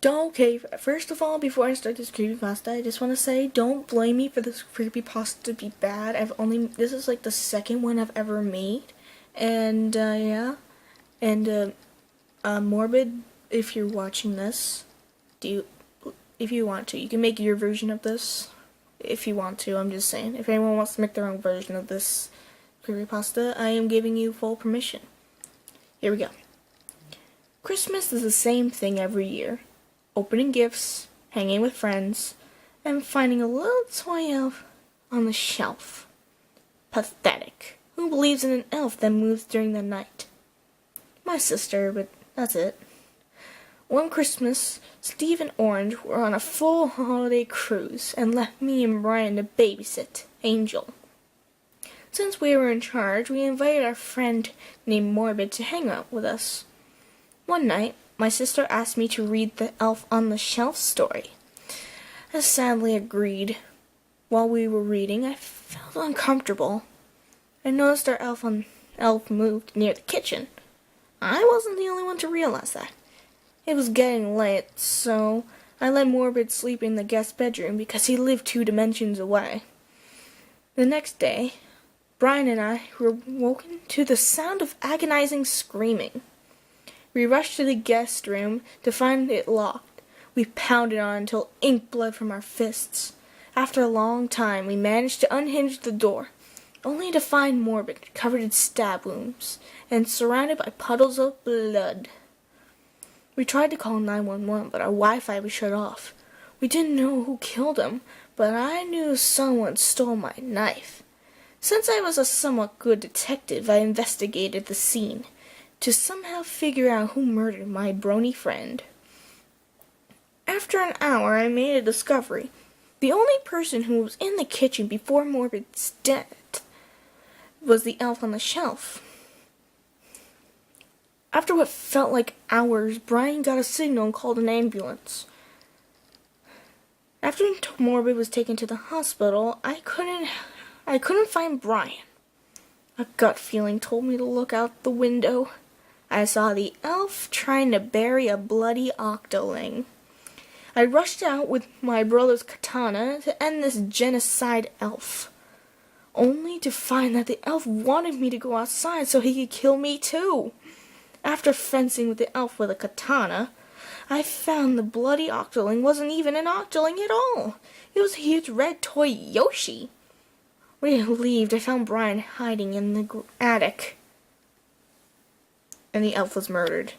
Okay, first of all, before I start this creepypasta, I just want to say, don't blame me for this creepypasta to be bad. This is like the second one I've ever made. And, yeah. And, Morbid, if you're watching this, if you want to, you can make your version of this. If you want to, I'm just saying. If anyone wants to make their own version of this creepypasta, I am giving you full permission. Here we go. Christmas is the same thing every year. Opening gifts, hanging with friends, and finding a little toy elf on the shelf. Pathetic. Who believes in an elf that moves during the night? My sister, but that's it. One Christmas, Steve and Orange were on a full holiday cruise and left me and Brian to babysit Angel. Since we were in charge, we invited our friend named Morbid to hang out with us. One night, my sister asked me to read the Elf on the Shelf story. I sadly agreed. While we were reading, I felt uncomfortable. I noticed our elf moved near the kitchen. I wasn't the only one to realize that. It was getting late, so I let Morbid sleep in the guest bedroom because he lived 2 dimensions away. The next day, Brian and I were woken to the sound of agonizing screaming. We rushed to the guest room to find it locked. We pounded on until ink bled from our fists. After a long time, we managed to unhinge the door, only to find Morbid covered in stab wounds and surrounded by puddles of blood. We tried to call 911, but our Wi-Fi was shut off. We didn't know who killed him, but I knew someone stole my knife. Since I was a somewhat good detective, I investigated the scene to somehow figure out who murdered my brawny friend. After an hour, I made a discovery. The only person who was in the kitchen before Morbid's death was the elf on the shelf. After what felt like hours, Brian got a signal and called an ambulance. After Morbid was taken to the hospital, I couldn't find Brian. A gut feeling told me to look out the window. I saw the elf trying to bury a bloody octoling. I rushed out with my brother's katana to end this genocide elf, only to find that the elf wanted me to go outside so he could kill me too. After fencing with the elf with a katana, I found the bloody octoling wasn't even an octoling at all. It was a huge red toy Yoshi. Relieved, I found Brian hiding in the attic, and the elf was murdered.